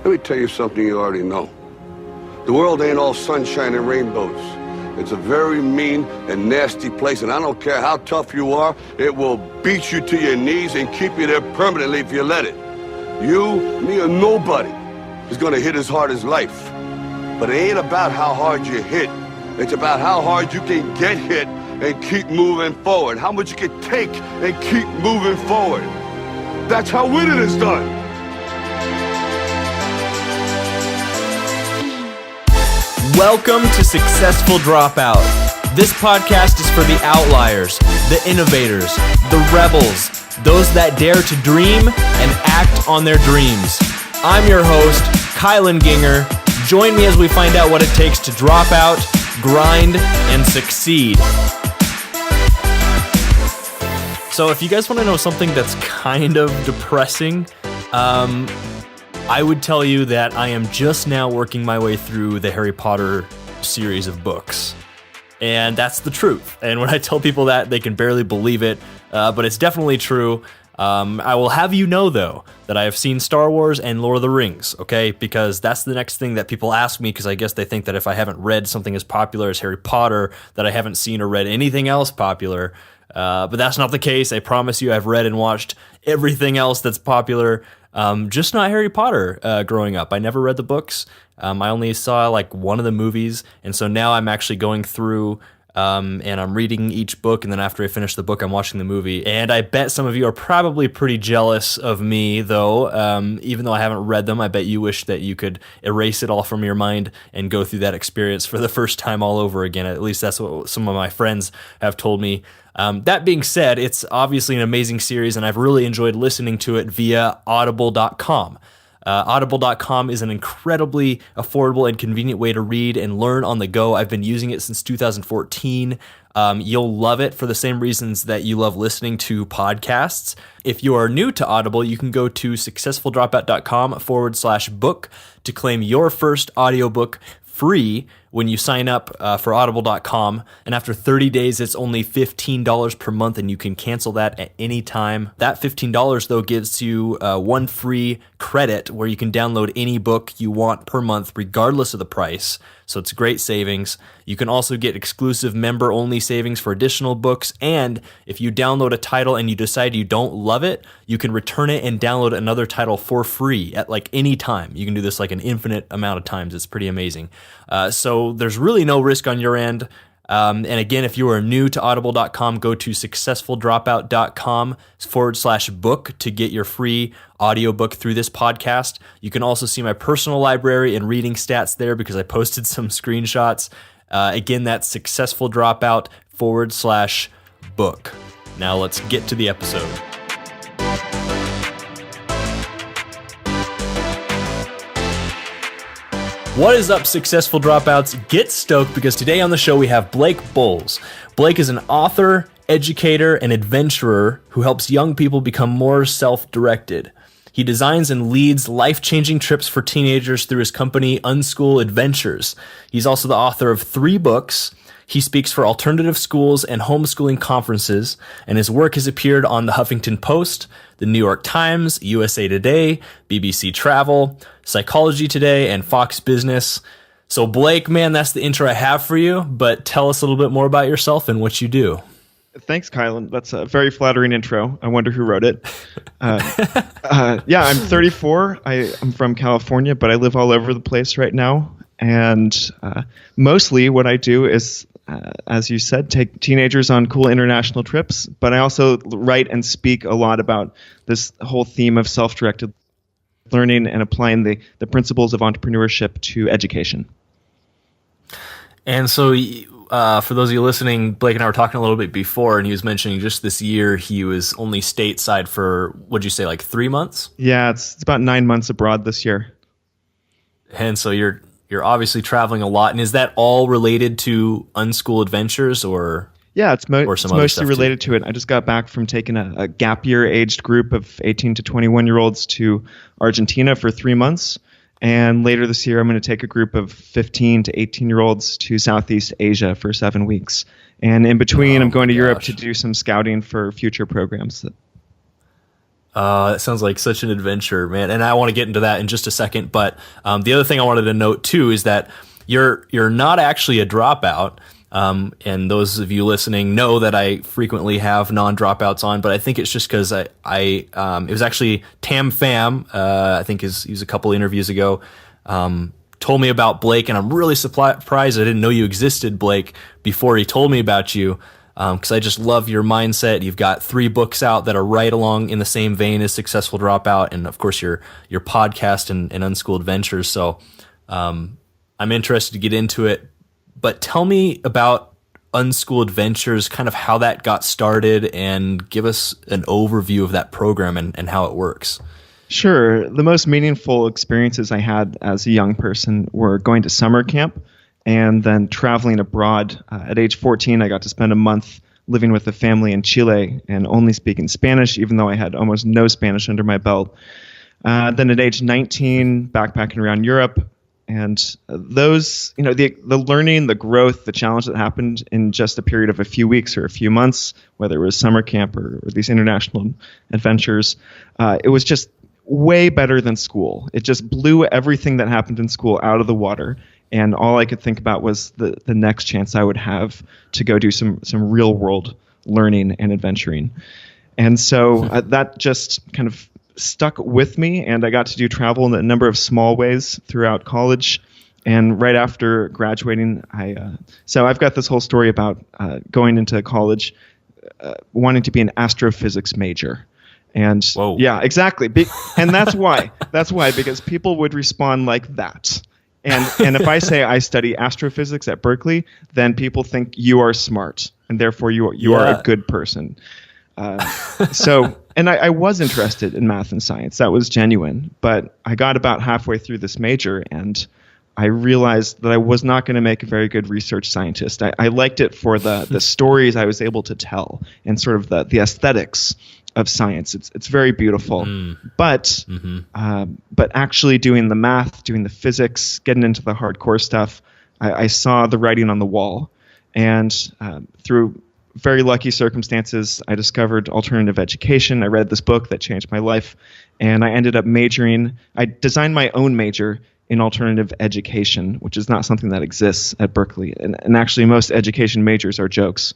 Let me tell you something you already know. The world ain't all sunshine and rainbows. It's a very mean and nasty place, and I don't care how tough you are, it will beat you to your knees and keep you there permanently if you let it. You, me, or nobody is gonna hit as hard as life. But it ain't about how hard you hit. It's about how hard you can get hit and keep moving forward. How much you can take and keep moving forward. That's how winning is done. Welcome to Successful Dropout. This podcast is for the outliers, the innovators, the rebels, those that dare to dream and act on their dreams. I'm your host, Kylan Ginger. Join me as we find out what it takes to drop out, grind, and succeed. So if you guys want to know something that's kind of depressing, I would tell you that I am just now working my way through the Harry Potter series of books. And that's the truth. And when I tell people that, they can barely believe it, but it's definitely true. I will have you know, though, that I have seen Star Wars and Lord of the Rings, okay? Because that's the next thing that people ask me, because I guess they think that if I haven't read something as popular as Harry Potter, that I haven't seen or read anything else popular. But that's not the case. I promise you I've read and watched everything else that's popular. Just not Harry Potter growing up. I never read the books. I only saw like one of the movies. And so now I'm actually going through and I'm reading each book. And then after I finish the book, I'm watching the movie. And I bet some of you are probably pretty jealous of me, though. Even though I haven't read them, I bet you wish that you could erase it all from your mind and go through that experience for the first time all over again. At least that's what some of my friends have told me. That being said, it's obviously an amazing series, and I've really enjoyed listening to it via audible.com. Audible.com is an incredibly affordable and convenient way to read and learn on the go. I've been using it since 2014. You'll love it for the same reasons that you love listening to podcasts. If you are new to Audible, you can go to successfuldropout.com/book to claim your first audiobook free when you sign up for audible.com, and after 30 days it's only $15 per month, and you can cancel that at any time. That $15 though gives you one free credit where you can download any book you want per month regardless of the price. So it's great savings. You can also get exclusive member-only savings for additional books, and if you download a title and you decide you don't love it, you can return it and download another title for free at like any time. You can do this like an infinite amount of times. It's pretty amazing. So there's really no risk on your end. And again, if you are new to audible.com, go to successfuldropout.com/book to get your free audiobook through this podcast. You can also see my personal library and reading stats there because I posted some screenshots. Again, that's successfuldropout.com/book. Now let's get to the episode. What is up, successful dropouts? Get stoked because today on the show we have Blake Boles. Blake is an author, educator, and adventurer who helps young people become more self-directed. He designs and leads life-changing trips for teenagers through his company, Unschool Adventures. He's also the author of 3 books. He speaks for alternative schools and homeschooling conferences, and his work has appeared on the Huffington Post, the New York Times, USA Today, BBC Travel, Psychology Today, and Fox Business. So Blake, man, that's the intro I have for you, but tell us a little bit more about yourself and what you do. Thanks, Kylan. That's a very flattering intro. I wonder who wrote it. Yeah, I'm 34. I'm from California, but I live all over the place right now. And mostly what I do is, as you said, take teenagers on cool international trips. But I also write and speak a lot about this whole theme of self-directed learning and applying the principles of entrepreneurship to education. And so for those of you listening, Blake and I were talking a little bit before, and he was mentioning just this year he was only stateside for, what'd you say, like 3 months? Yeah, it's about 9 months abroad this year. And so you're obviously traveling a lot. And is that all related to Unschool Adventures or? Yeah, it's mostly related too? to it. I just got back from taking a gap year aged group of 18 to 21 year olds to Argentina for 3 months. And later this year, I'm going to take a group of 15 to 18 year olds to Southeast Asia for 7 weeks. And in between, I'm going to Europe to do some scouting for future programs. That sounds like such an adventure, man. And I want to get into that in just a second. But the other thing I wanted to note too is that you're not actually a dropout. And those of you listening know that I frequently have non-dropouts on, but I think it's just because it was actually Tam Pham, I think he was a couple interviews ago, told me about Blake, and I'm really surprised I didn't know you existed, Blake, before he told me about you. Because I just love your mindset. You've got 3 books out that are right along in the same vein as Successful Dropout, and of course your podcast and Unschool Adventures. So I'm interested to get into it. But tell me about Unschool Adventures, kind of how that got started, and give us an overview of that program and how it works. Sure. The most meaningful experiences I had as a young person were going to summer camp and then traveling abroad. At age 14, I got to spend a month living with a family in Chile and only speaking Spanish, even though I had almost no Spanish under my belt. Then at age 19, backpacking around Europe. And those, the learning, the growth, the challenge that happened in just a period of a few weeks or a few months, whether it was summer camp or these international adventures, it was just way better than school. It just blew everything that happened in school out of the water. And all I could think about was the next chance I would have to go do some real world learning and adventuring. And so that just kind of stuck with me, and I got to do travel in a number of small ways throughout college. And right after graduating, so I've got this whole story about going into college, wanting to be an astrophysics major. And Whoa. Yeah, exactly. And that's why. That's why, because people would respond like that. And if I say I study astrophysics at Berkeley, then people think you are smart, and therefore you are a good person. And I was interested in math and science. That was genuine. But I got about halfway through this major, and I realized that I was not going to make a very good research scientist. I liked it for the stories I was able to tell and sort of the aesthetics of science. It's very beautiful. But actually doing the math, doing the physics, getting into the hardcore stuff, I saw the writing on the wall. And through very lucky circumstances, I discovered alternative education. I read this book that changed my life, and I ended up majoring. I designed my own major in alternative education, which is not something that exists at Berkeley. And actually, most education majors are jokes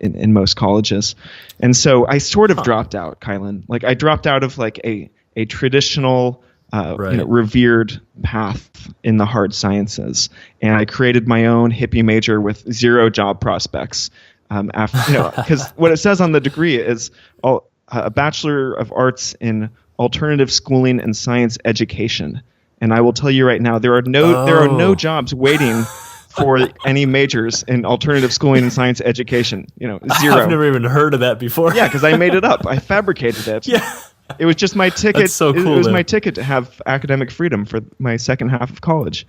in most colleges. And so I sort of dropped out, Kylan. Like, I dropped out of like a traditional revered path in the hard sciences, and I created my own hippie major with 0 job prospects. Because what it says on the degree is a Bachelor of Arts in Alternative Schooling and Science Education. And I will tell you right now, there are no jobs waiting for any majors in alternative schooling and science education. 0. I've never even heard of that before. Yeah, because I made it up. I fabricated it. Yeah. It was just my ticket. That's so cool, it was my ticket to have academic freedom for my second half of college.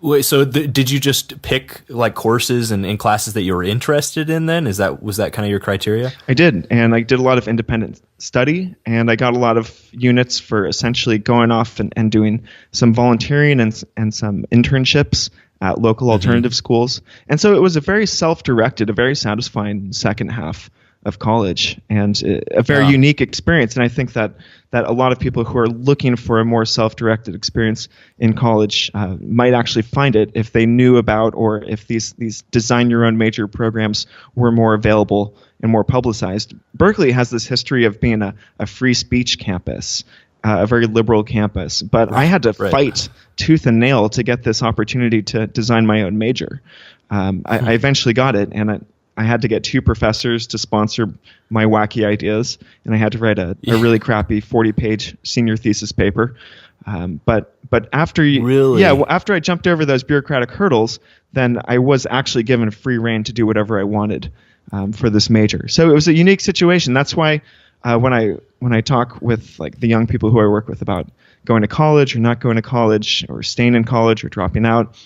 Wait, so did you just pick like courses and classes that you were interested in then? Was that kind of your criteria? I did, and I did a lot of independent study, and I got a lot of units for essentially going off and doing some volunteering and some internships at local alternative schools. And so it was a very self-directed, a very satisfying second half of college, and a very unique experience. And I think that a lot of people who are looking for a more self-directed experience in college might actually find it if they knew about, or if these design your own major programs were more available and more publicized. Berkeley has this history of being a free speech campus, a very liberal campus, but I had to fight tooth and nail to get this opportunity to design my own major. I eventually got it, and I had to get 2 professors to sponsor my wacky ideas, and I had to write a really crappy 40-page senior thesis paper. But after after I jumped over those bureaucratic hurdles, then I was actually given free rein to do whatever I wanted for this major. So it was a unique situation. That's why when I talk with like the young people who I work with about going to college or not going to college, or staying in college or dropping out,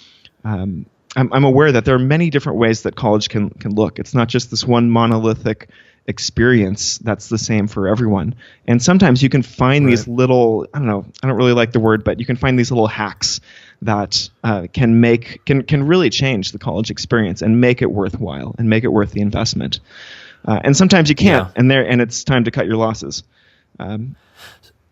I'm aware that there are many different ways that college can look. It's not just this one monolithic experience that's the same for everyone. And sometimes you can find these little, I don't really like the word, but you can find these little hacks that can really change the college experience and make it worthwhile and make it worth the investment. And sometimes you can't, and it's time to cut your losses.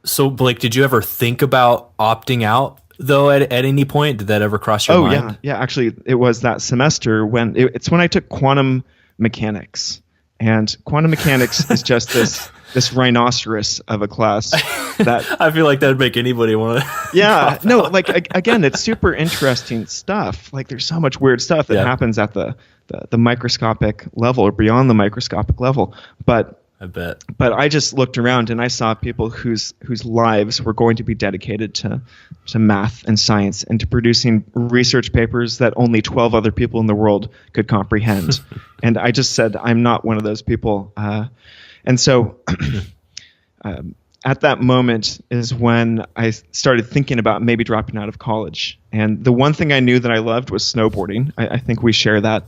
So Blake, did you ever think about opting out though at any point? Did that ever cross your mind? Yeah. Actually, it was that semester when it's when I took quantum mechanics, and quantum mechanics is just this rhinoceros of a class that I feel like that'd make anybody want to. Yeah, no, like again, it's super interesting stuff. Like there's so much weird stuff that happens at the microscopic level or beyond the microscopic level. But I bet. But I just looked around and I saw people whose lives were going to be dedicated to math and science and to producing research papers that only 12 other people in the world could comprehend. And I just said, I'm not one of those people. And so at that moment is when I started thinking about maybe dropping out of college. And the one thing I knew that I loved was snowboarding. I think we share that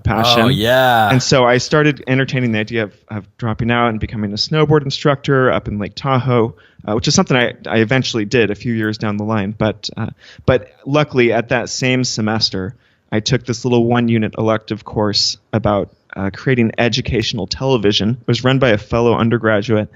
passion. Oh, yeah. And so I started entertaining the idea of dropping out and becoming a snowboard instructor up in Lake Tahoe, which is something I eventually did a few years down the line. But luckily, at that same semester, I took this little 1-unit elective course about creating educational television. It was run by a fellow undergraduate,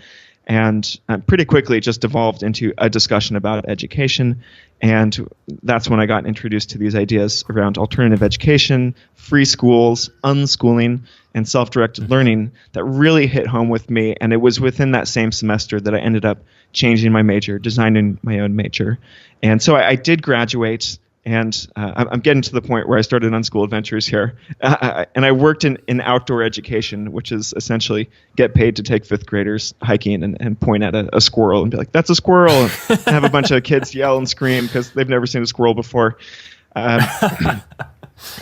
and pretty quickly it just devolved into a discussion about education. And that's when I got introduced to these ideas around alternative education, free schools, unschooling, and self-directed learning that really hit home with me. And it was within that same semester that I ended up changing my major, designing my own major. And so I did graduate. And I'm getting to the point where I started Unschool Adventures here. And I worked in outdoor education, which is essentially get paid to take 5th graders hiking and point at a squirrel and be like, that's a squirrel, and have a bunch of kids yell and scream because they've never seen a squirrel before.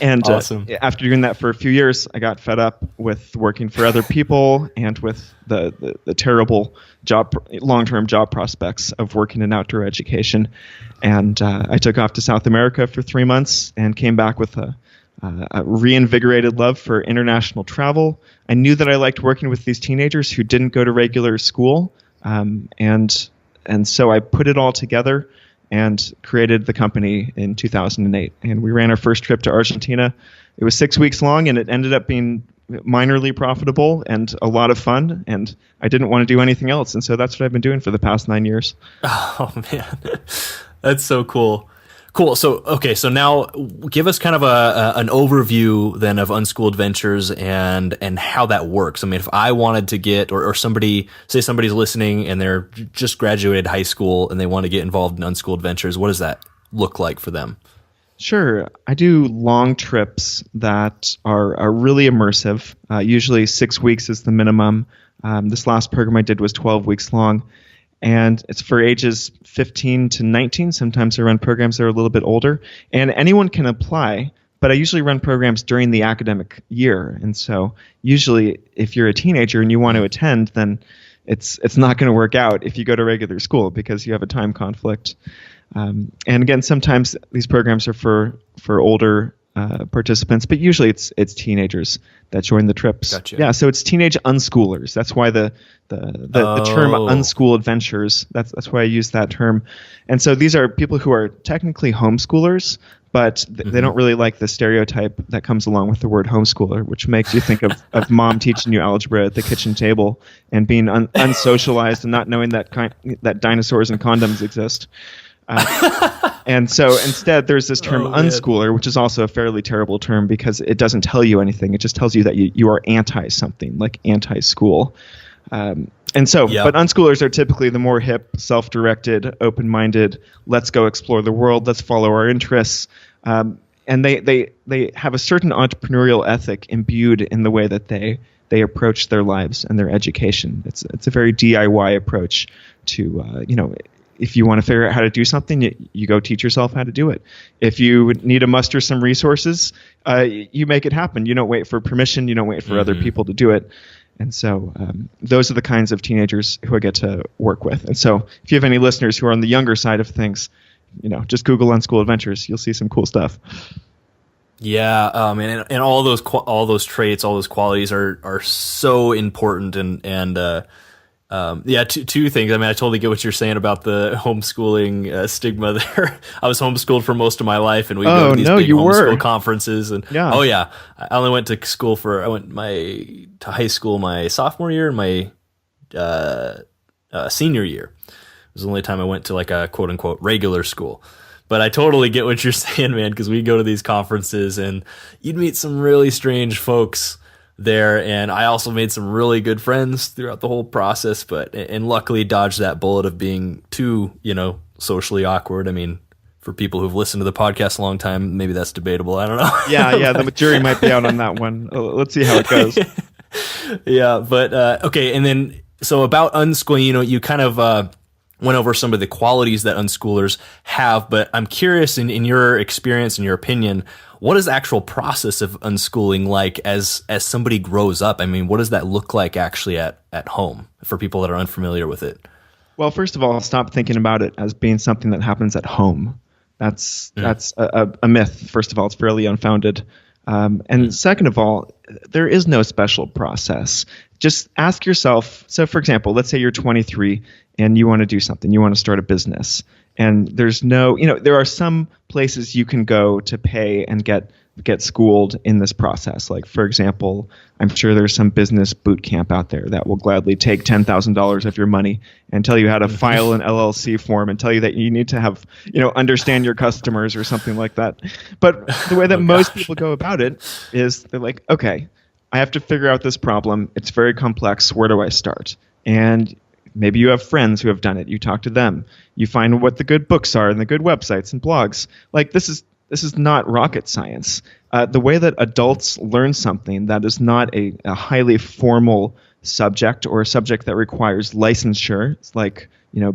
And awesome. After doing that for a few years, I got fed up with working for other people and with the terrible long-term job prospects of working in outdoor education. And I took off to South America for 3 months and came back with a reinvigorated love for international travel. I knew that I liked working with these teenagers who didn't go to regular school. And so I put it all together and created the company in 2008. And we ran our first trip to Argentina. It was 6 weeks long, and it ended up being minorly profitable and a lot of fun. And I didn't want to do anything else. And so that's what I've been doing for the past 9 years. Oh, man. That's so cool. Cool. So, okay. So now give us kind of an overview then of Unschool Adventures and how that works. I mean, if I wanted to get, or somebody, say somebody's listening and they're just graduated high school and they want to get involved in Unschool Adventures, what does that look like for them? Sure. I do long trips that are really immersive. Usually 6 weeks is the minimum. This last program I did was 12 weeks long. And it's for ages 15 to 19. Sometimes I run programs that are a little bit older. And anyone can apply, but I usually run programs during the academic year. And so usually if you're a teenager and you want to attend, then it's not going to work out if you go to regular school because you have a time conflict. And again, sometimes these programs are for older participants, but usually it's teenagers that join the trips. Gotcha. Yeah, so it's teenage unschoolers. That's why the term Unschool Adventures. That's why I use that term. And so these are people who are technically homeschoolers, but they don't really like the stereotype that comes along with the word homeschooler, which makes you think of mom teaching you algebra at the kitchen table and being unsocialized and not knowing that dinosaurs and condoms exist. And so instead, there's this term unschooler, which is also a fairly terrible term because it doesn't tell you anything. It just tells you that you are anti-something, like anti-school. But unschoolers are typically the more hip, self-directed, open-minded, let's go explore the world, let's follow our interests. And they have a certain entrepreneurial ethic imbued in the way that they approach their lives and their education. It's a very DIY approach to, if you want to figure out how to do something, you go teach yourself how to do it. If you need to muster some resources, you make it happen. You don't wait for permission. You don't wait for other people to do it. And so those are the kinds of teenagers who I get to work with. And so if you have any listeners who are on the younger side of things, just Google Unschool Adventures. You'll see some cool stuff. Yeah, and all those traits, all those qualities are so important. Two things. I mean, I totally get what you're saying about the homeschooling stigma there. I was homeschooled for most of my life, and we go to these big homeschool conferences. And I only went to school to high school my sophomore year and my senior year. It was the only time I went to like a quote unquote regular school. But I totally get what you're saying, man, because we go to these conferences and you'd meet some really strange folks there. And I also made some really good friends throughout the whole process, and luckily dodged that bullet of being too, socially awkward. I mean, for people who've listened to the podcast a long time, maybe that's debatable. I don't know. Yeah, the jury might be out on that one. Let's see how it goes. Yeah, but okay. And then, so about unschooling, you kind of went over some of the qualities that unschoolers have, but I'm curious in your experience, in your opinion, what is the actual process of unschooling like as somebody grows up? I mean, what does that look like actually at home for people that are unfamiliar with it? Well, first of all, stop thinking about it as being something that happens at home. That's a myth. First of all, it's fairly unfounded. And second of all, there is no special process. Just ask yourself, so for example, let's say you're 23 and you want to do something, you want to start a business. And there's no, there are some places you can go to pay and get schooled in this process. Like, for example, I'm sure there's some business boot camp out there that will gladly take $10,000 of your money and tell you how to file an LLC form and tell you that you need to have, understand your customers or something like that. But the way that most people go about it is they're like, okay, I have to figure out this problem. It's very complex. Where do I start? And maybe you have friends who have done it. You talk to them. You find what the good books are and the good websites and blogs. Like, this is not rocket science. The way that adults learn something that is not a highly formal subject or a subject that requires licensure, it's like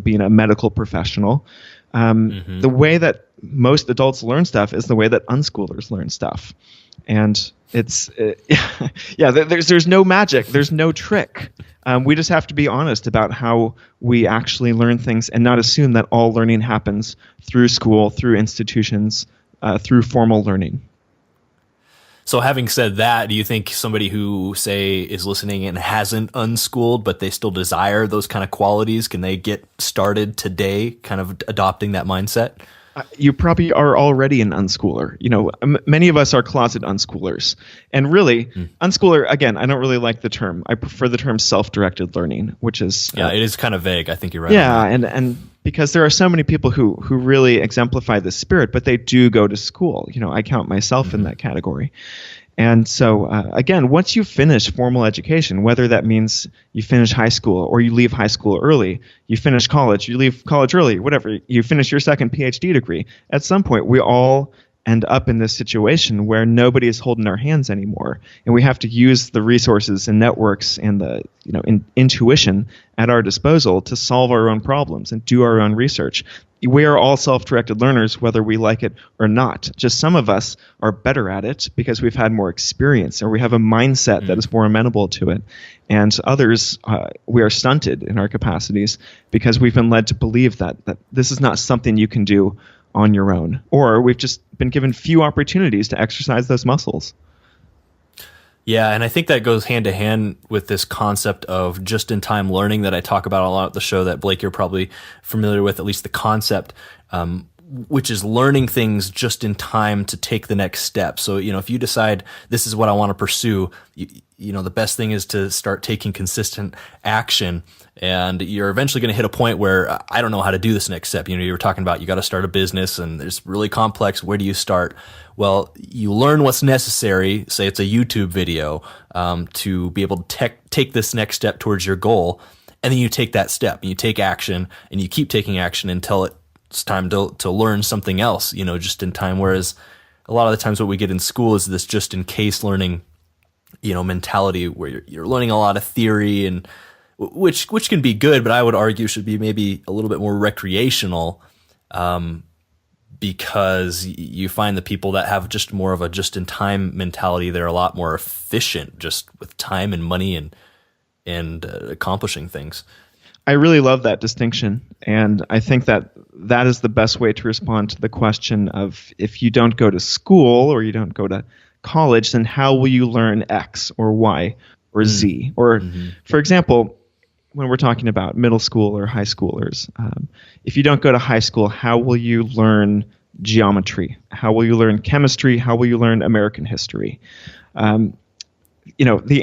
being a medical professional. The way that most adults learn stuff is the way that unschoolers learn stuff, and it's There's no magic. There's no trick. We just have to be honest about how we actually learn things and not assume that all learning happens through school, through institutions, through formal learning. So having said that, do you think somebody who, say, is listening and hasn't unschooled, but they still desire those kind of qualities, can they get started today kind of adopting that mindset? You probably are already an unschooler. Many of us are closet unschoolers. And really, unschooler, again, I don't really like the term. I prefer the term self-directed learning, which is... it is kind of vague. I think you're right. Yeah, and because there are so many people who really exemplify this spirit, but they do go to school. I count myself in that category. And so, again, once you finish formal education, whether that means you finish high school or you leave high school early, you finish college, you leave college early, whatever, you finish your second PhD degree, at some point we all end up in this situation where nobody is holding our hands anymore. And we have to use the resources and networks and the intuition at our disposal to solve our own problems and do our own research. We are all self-directed learners, whether we like it or not. Just some of us are better at it because we've had more experience or we have a mindset that is more amenable to it. And others, we are stunted in our capacities because we've been led to believe that this is not something you can do on your own. Or we've just been given few opportunities to exercise those muscles. Yeah, and I think that goes hand to hand with this concept of just-in-time learning that I talk about a lot at the show that, Blake, you're probably familiar with, at least the concept, which is learning things just in time to take the next step. So, if you decide this is what I want to pursue, the best thing is to start taking consistent action. And you're eventually going to hit a point where I don't know how to do this next step. You were talking about you got to start a business and it's really complex. Where do you start? Well, you learn what's necessary. Say it's a YouTube video to be able to take this next step towards your goal. And then you take that step and you take action and you keep taking action until it's time to learn something else, just in time. Whereas a lot of the times what we get in school is this just in case learning, mentality where you're learning a lot of theory and which can be good, but I would argue should be maybe a little bit more recreational, because you find the people that have just more of a just-in-time mentality, they're a lot more efficient just with time and money and accomplishing things. I really love that distinction, and I think that is the best way to respond to the question of if you don't go to school or you don't go to college, then how will you learn X or Y or Z? Or, for example, when we're talking about middle school or high schoolers, if you don't go to high school, how will you learn geometry? How will you learn chemistry? How will you learn American history? The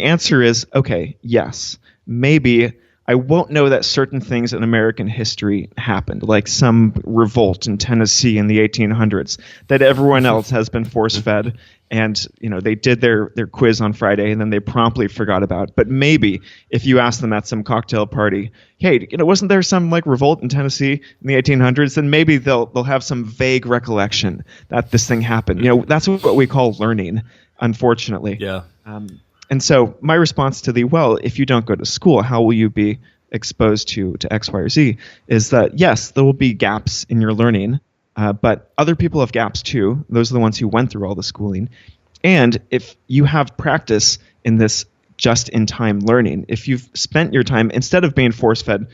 answer is, okay, yes, maybe I won't know that certain things in American history happened, like some revolt in Tennessee in the 1800s that everyone else has been force-fed, and they did their quiz on Friday and then they promptly forgot about. But maybe if you ask them at some cocktail party, hey, wasn't there some like revolt in Tennessee in the 1800s? Then maybe they'll have some vague recollection that this thing happened. That's what we call learning, unfortunately. Yeah. And so my response to if you don't go to school, how will you be exposed to X, Y, or Z, is that, yes, there will be gaps in your learning, but other people have gaps too. Those are the ones who went through all the schooling. And if you have practice in this just-in-time learning, if you've spent your time, instead of being force-fed,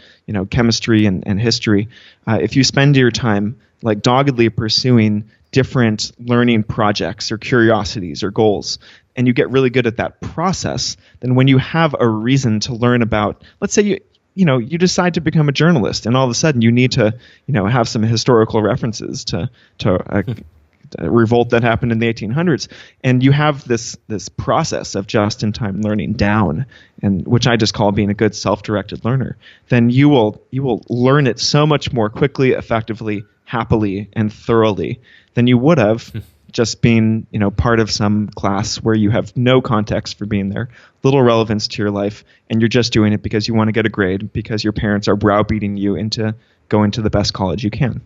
chemistry and history, if you spend your time like doggedly pursuing different learning projects or curiosities or goals, and you get really good at that process, then when you have a reason to learn about, let's say you decide to become a journalist, and all of a sudden you need to have some historical references to a revolt that happened in the 1800s, and you have this process of just-in-time learning down, and which I just call being a good self-directed learner, then you will learn it so much more quickly, effectively, happily, and thoroughly than you would have just being part of some class where you have no context for being there, little relevance to your life, and you're just doing it because you want to get a grade, because your parents are browbeating you into going to the best college you can.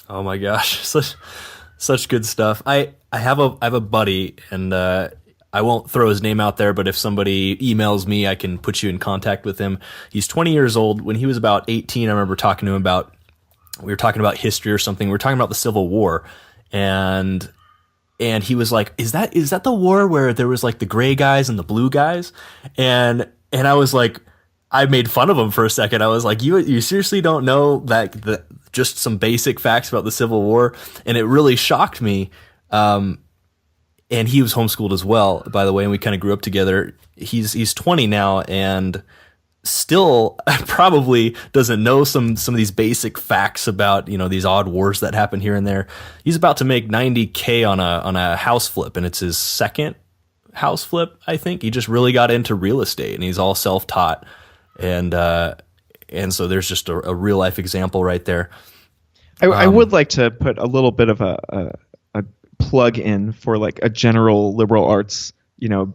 Oh my gosh, such good stuff. I have a buddy, and I won't throw his name out there, but if somebody emails me, I can put you in contact with him. He's 20 years old. When he was about 18, I remember talking to him we were talking about history or something. We were talking about the Civil War. And he was like, is that the war where there was like the gray guys and the blue guys? And I was like, I made fun of him for a second. I was like, you seriously don't know that just some basic facts about the Civil War? And it really shocked me. And he was homeschooled as well, by the way, and we kind of grew up together. He's 20 now, and still probably doesn't know some of these basic facts about these odd wars that happen here and there. He's about to make $90K on a house flip, and it's his second house flip, I think. He just really got into real estate, and he's all self-taught, and so there's just a real life example right there. I would like to put a little bit of a plug in for like a general liberal arts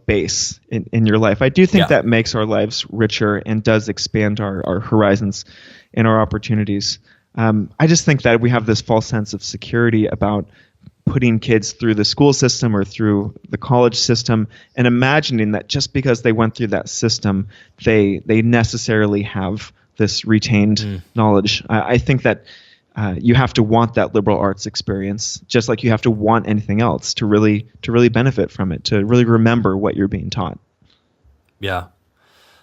base in your life. I do think that makes our lives richer and does expand our horizons and our opportunities. I just think that we have this false sense of security about putting kids through the school system or through the college system and imagining that just because they went through that system, they necessarily have this retained knowledge. I think that you have to want that liberal arts experience, just like you have to want anything else to really benefit from it, to really remember what you're being taught. Yeah.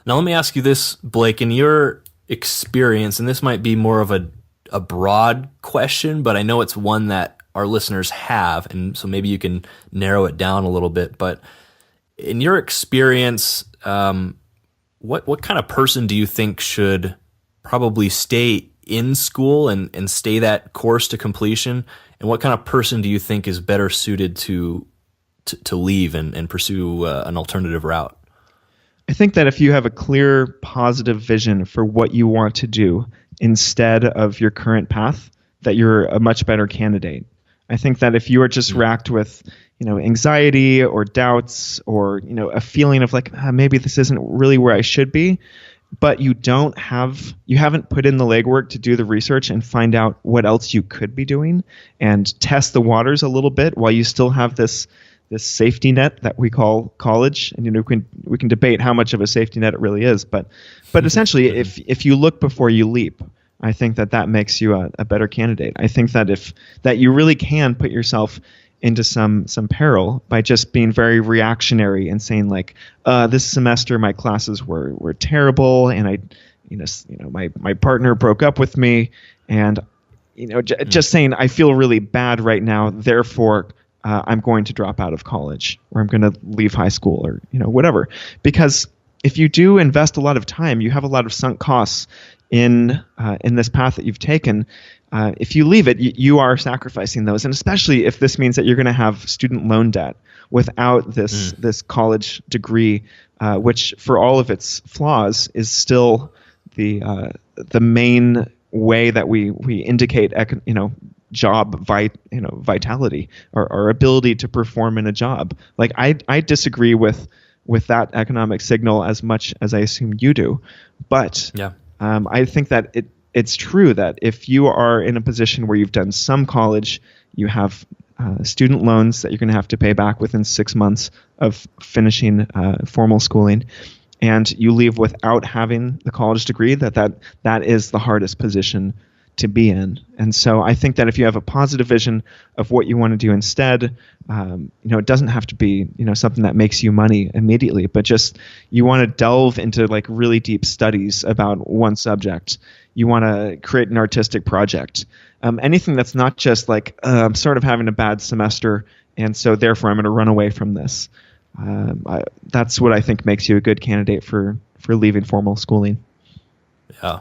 Now let me ask you this, Blake, in your experience, and this might be more of a broad question, but I know it's one that our listeners have, and so maybe you can narrow it down a little bit. But in your experience, what kind of person do you think should probably stay in school and stay that course to completion, and what kind of person do you think is better suited to leave and pursue an alternative route? I think that if you have a clear, positive vision for what you want to do instead of your current path, that you're a much better candidate. I think that if you are just racked with, anxiety or doubts or, a feeling of like, maybe this isn't really where I should be, but you haven't put in the legwork to do the research and find out what else you could be doing and test the waters a little bit while you still have this safety net that we call college. And we can debate how much of a safety net it really is, but essentially if you look before you leap, I think that makes you a better candidate. I think that you really can put yourself into some peril by just being very reactionary and saying like, this semester my classes were terrible, and my partner broke up with me, and just saying I feel really bad right now, therefore I'm going to drop out of college, or I'm going to leave high school, or whatever. Because if you do invest a lot of time, you have a lot of sunk costs in this path that you've taken, if you leave it, you are sacrificing those, and especially if this means that you're going to have student loan debt without this college degree, which for all of its flaws is still the main way that we indicate job vitality or our ability to perform in a job. Like I disagree with that economic signal as much as I assume you do, but I think that it's true that if you are in a position where you've done some college, you have student loans that you're going to have to pay back within 6 months of finishing formal schooling, and you leave without having the college degree, that is the hardest position to be in. And so I think that if you have a positive vision of what you want to do instead, it doesn't have to be something that makes you money immediately, but just you want to delve into like really deep studies about one subject. You want to create an artistic project. Anything that's not just like I'm sort of having a bad semester, and so therefore I'm going to run away from this. That's what I think makes you a good candidate for leaving formal schooling. Yeah.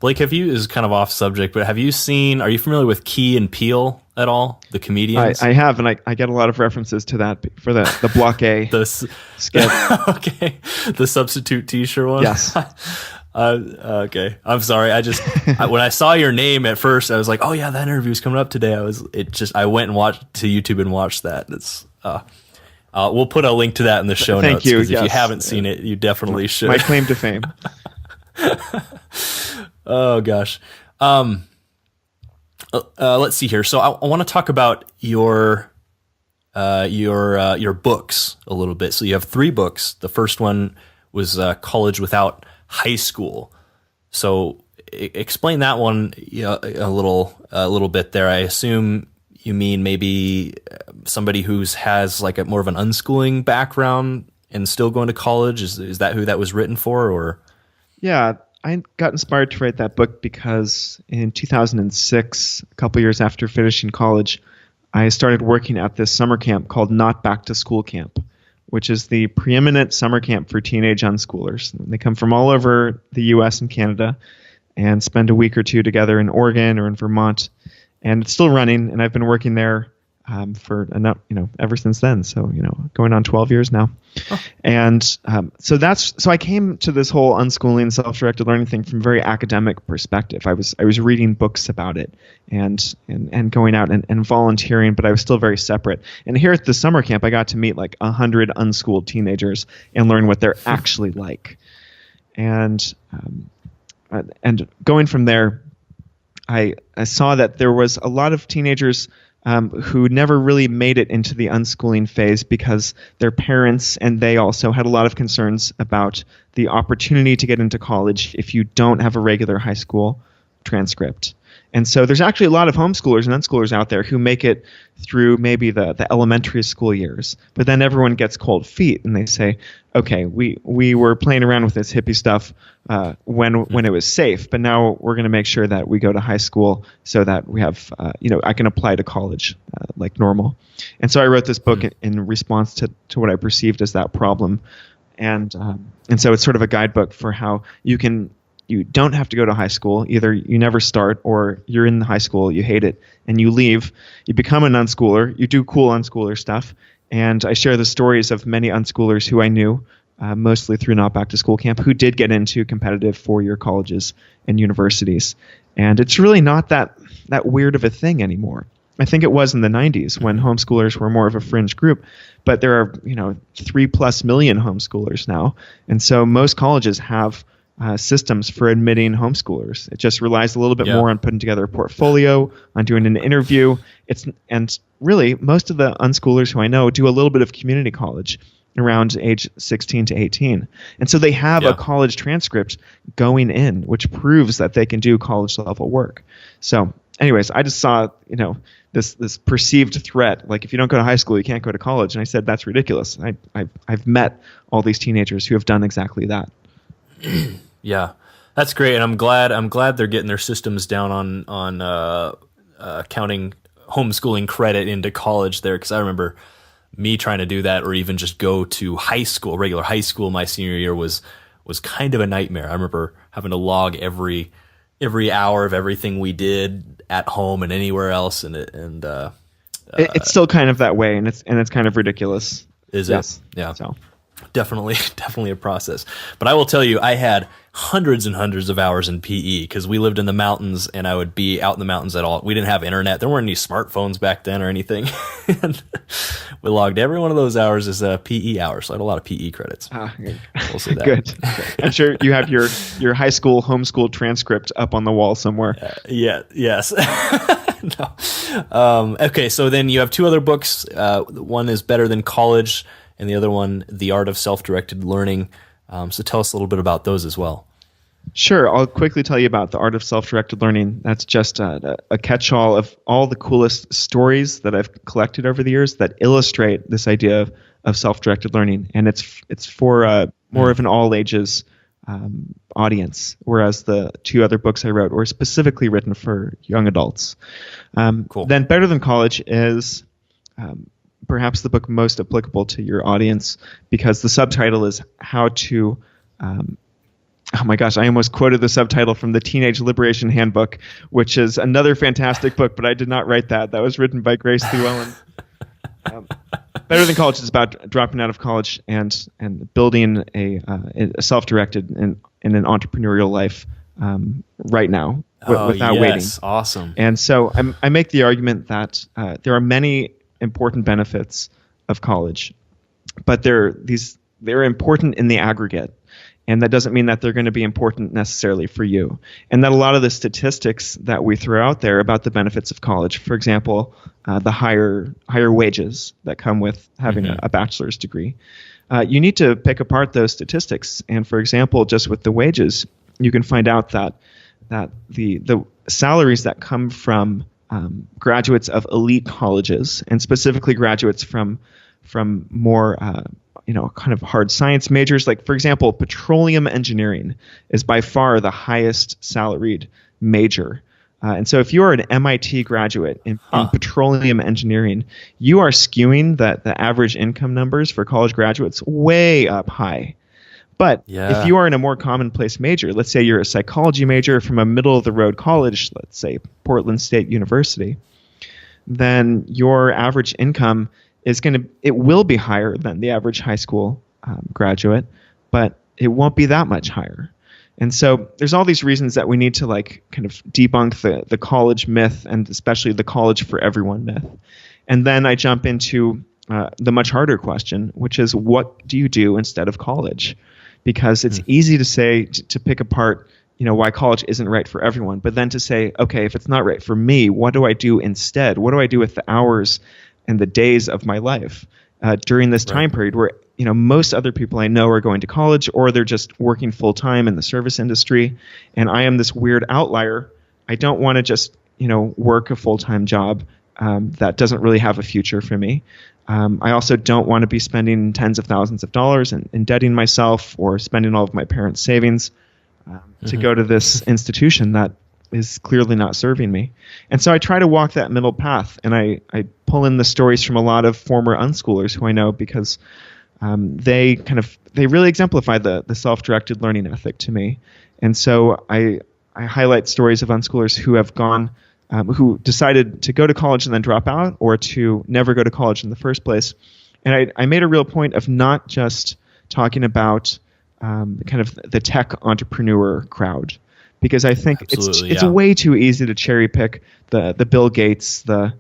Blake, this is kind of off subject, but are you familiar with Key and Peele at all? The comedians? I have, and I get a lot of references to that for the Block A sketch. Okay. The substitute teacher one? Yes. Okay. I'm sorry. When I saw your name at first, I was like, oh yeah, that interview's coming up today. I went and watched to YouTube and watched that. We'll put a link to that in the show notes. Thank you. If you haven't seen it, you definitely should. My claim to fame. Oh gosh. Let's see here. So I want to talk about your books a little bit. So you have 3 books. The first one was College Without High School. So explain that one a little bit there. I assume you mean maybe somebody has like more of an unschooling background and still going to college. Is that who that was written for, or? Yeah, I got inspired to write that book because in 2006, a couple years after finishing college, I started working at this summer camp called Not Back to School Camp, which is the preeminent summer camp for teenage unschoolers. They come from all over the U.S. and Canada and spend a week or two together in Oregon or in Vermont. And it's still running, and I've been working there for enough, ever since then. So, going on 12 years now. Oh. And so I came to this whole unschooling, self-directed learning thing from a very academic perspective. I was reading books about it and going out and volunteering, but I was still very separate. And here at the summer camp, I got to meet like 100 unschooled teenagers and learn what they're actually like. And going from there, I saw that there was a lot of teenagers who never really made it into the unschooling phase because their parents and they also had a lot of concerns about the opportunity to get into college if you don't have a regular high school transcript. And so there's actually a lot of homeschoolers and unschoolers out there who make it through maybe the elementary school years, but then everyone gets cold feet and they say, okay, we were playing around with this hippie stuff when it was safe, but now we're going to make sure that we go to high school so that we have, I can apply to college like normal. And so I wrote this book in response to what I perceived as that problem. And so it's sort of a guidebook for how you don't have to go to high school. Either you never start or you're in high school, you hate it, and you leave. You become an unschooler. You do cool unschooler stuff. And I share the stories of many unschoolers who I knew, mostly through Not Back to School Camp, who did get into competitive 4-year colleges and universities. And it's really not that weird of a thing anymore. I think it was in the 90s when homeschoolers were more of a fringe group, but there are 3+ million homeschoolers now. And so most colleges have systems for admitting homeschoolers. It just relies a little bit more on putting together a portfolio, on doing an interview. And really, most of the unschoolers who I know do a little bit of community college around age 16 to 18. And so they have a college transcript going in, which proves that they can do college level work. So anyways, I just saw, this perceived threat, like if you don't go to high school, you can't go to college. And I said, that's ridiculous. I've met all these teenagers who have done exactly that. Yeah, that's great, and I'm glad they're getting their systems down on counting homeschooling credit into college there, because I remember me trying to do that, or even just go to high school, regular high school. My senior year was was kind of a nightmare. I remember having to log every hour of everything we did at home and anywhere else, it's still kind of that way, and it's kind of ridiculous. Is yes. it? Yeah. So Definitely a process. But I will tell you, I had hundreds and hundreds of hours in PE because we lived in the mountains, and I would be out in the mountains at all. We didn't have internet. There weren't any smartphones back then or anything. And we logged every one of those hours as a PE hour. So I had a lot of PE credits. We'll say that. Good. I'm sure you have your high school homeschool transcript up on the wall somewhere. Yes. No. Okay, so then you have two other books. One is Better Than College, and the other one, The Art of Self-Directed Learning. So tell us a little bit about those as well. Sure. I'll quickly tell you about The Art of Self-Directed Learning. That's just a catch-all of all the coolest stories that I've collected over the years that illustrate this idea of self-directed learning. And it's for more of an all-ages audience, whereas the two other books I wrote were specifically written for young adults. Cool. Then Better Than College is perhaps the book most applicable to your audience because the subtitle is How to oh my gosh, I almost quoted the subtitle from the Teenage Liberation Handbook, which is another fantastic book, but I did not write that. That was written by Grace Llewellyn. Better Than College is about dropping out of college and building a self-directed and an entrepreneurial life right now without waiting. Awesome. And so I make the argument that there are many important benefits of college, but they're important in the aggregate. And that doesn't mean that they're going to be important necessarily for you. And that a lot of the statistics that we throw out there about the benefits of college, for example, the higher wages that come with having a bachelor's degree, you need to pick apart those statistics. And for example, just with the wages, you can find out that the salaries that come from graduates of elite colleges, and specifically graduates from more kind of hard science majors. Like, for example, petroleum engineering is by far the highest salaried major. And so if you are an MIT graduate in petroleum engineering, you are skewing the average income numbers for college graduates way up high. But if you are in a more commonplace major, let's say you're a psychology major from a middle-of-the-road college, let's say Portland State University, then your average income it will be higher than the average high school graduate, but it won't be that much higher. And so there's all these reasons that we need to kind of debunk the college myth, and especially the college for everyone myth. And then I jump into the much harder question, which is, what do you do instead of college? Because it's easy to say, to pick apart why college isn't right for everyone, but then to say, okay, if it's not right for me, what do I do instead? What do I do with the hours and the days of my life during this time period where most other people I know are going to college, or they're just working full time in the service industry, and I am this weird outlier. I don't want to just work a full time job that doesn't really have a future for me. I also don't want to be spending tens of thousands of dollars and indebting myself, or spending all of my parents' savings to go to this institution that is clearly not serving me. And so I try to walk that middle path, and I pull in the stories from a lot of former unschoolers who I know, because they really exemplify the self-directed learning ethic to me. And so I highlight stories of unschoolers who have gone, who decided to go to college and then drop out, or to never go to college in the first place. And I made a real point of not just talking about kind of the tech entrepreneur crowd, because I think it's way too easy to cherry pick the Bill Gates, the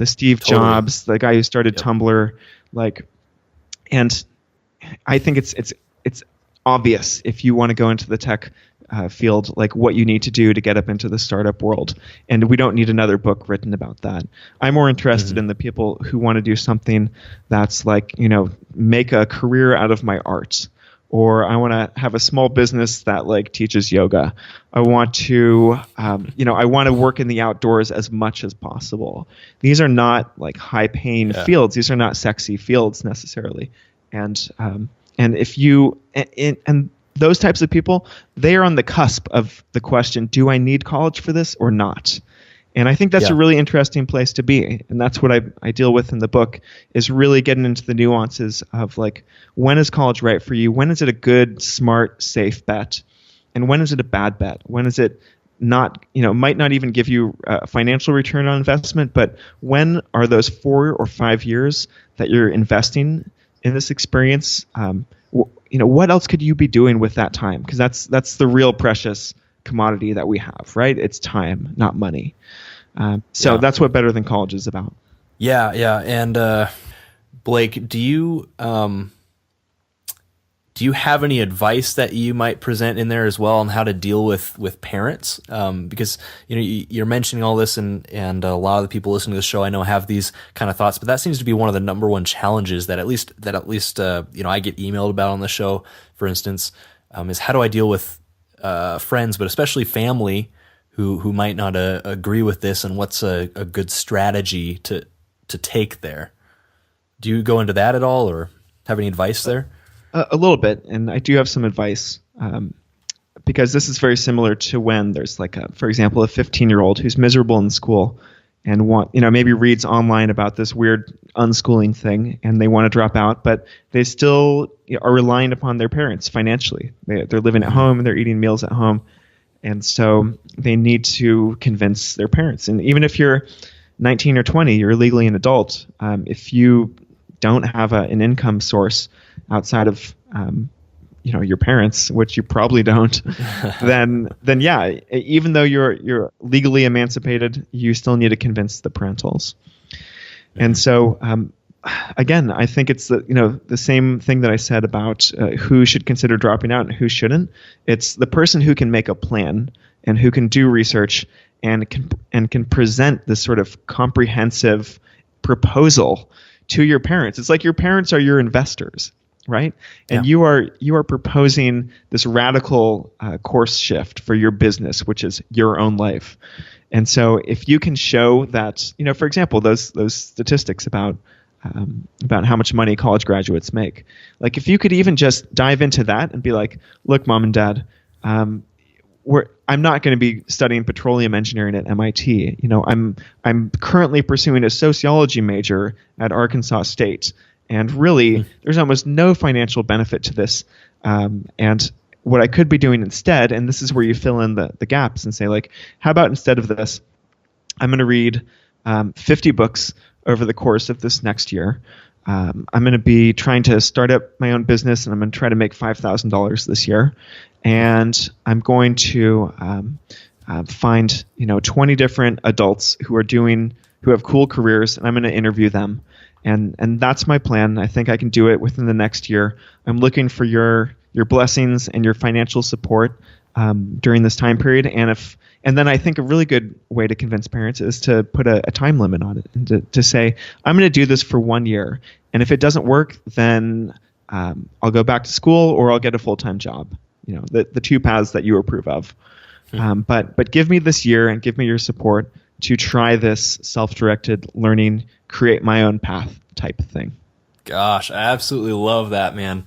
Steve Jobs, the guy who started Tumblr, and I think it's obvious if you want to go into the tech field, what you need to do to get up into the startup world. And we don't need another book written about that. I'm more interested in the people who want to do something that's make a career out of my art. Or I want to have a small business that teaches yoga. I want to, I want to work in the outdoors as much as possible. These are not high-paying fields. These are not sexy fields necessarily. And if you and those types of people, they are on the cusp of the question: do I need college for this or not? And I think that's a Yeah. really interesting place to be. And that's what I deal with in the book, is really getting into the nuances of like, when is college right for you? When is it a good, smart, safe bet? And when is it a bad bet? When is it not, might not even give you a financial return on investment, but when are those 4 or 5 years that you're investing in this experience? What else could you be doing with that time? Because that's the real precious commodity that we have, right? It's time, not money. So Yeah. that's what Better Than College is about. Yeah, yeah. And Blake, do you have any advice that you might present in there as well on how to deal with parents? Because you're mentioning all this, and a lot of the people listening to the show I know have these kind of thoughts, but that seems to be one of the number one challenges that at least I get emailed about on the show, for instance, is how do I deal with friends, but especially family who might not agree with this, and what's a good strategy to take there. Do you go into that at all, or have any advice there? A little bit, and I do have some advice, because this is very similar to when there's for example, a 15-year-old who's miserable in school and maybe reads online about this weird unschooling thing, and they want to drop out, but they still are relying upon their parents financially. They're living at home, and they're eating meals at home, and so they need to convince their parents. And even if you're 19 or 20, you're legally an adult. If you don't have an income source outside of your parents, which you probably don't, then yeah, even though you're legally emancipated, you still need to convince the parentals. And so again, I think it's the same thing that I said about who should consider dropping out and who shouldn't. It's the person who can make a plan and who can do research and can present this sort of comprehensive proposal to your parents. It's like your parents are your investors, right? And you are proposing this radical course shift for your business, which is your own life. And so if you can show that, for example, those statistics about how much money college graduates make, like if you could even just dive into that and be like, look, mom and dad, I'm not going to be studying petroleum engineering at MIT. I'm currently pursuing a sociology major at Arkansas State, and really, there's almost no financial benefit to this. And what I could be doing instead, and this is where you fill in the gaps and say, like, how about instead of this, I'm going to read 50 books over the course of this next year. I'm going to be trying to start up my own business, and I'm going to try to make $5,000 this year. And I'm going to find 20 different adults who have cool careers, and I'm going to interview them. And that's my plan. I think I can do it within the next year. I'm looking for your blessings and your financial support during this time period. And then I think a really good way to convince parents is to put a time limit on it, and to say, I'm going to do this for 1 year. And if it doesn't work, then I'll go back to school, or I'll get a full-time job. The two paths that you approve of. But give me this year and give me your support to try this self-directed learning, create my own path type thing. Gosh, I absolutely love that, man.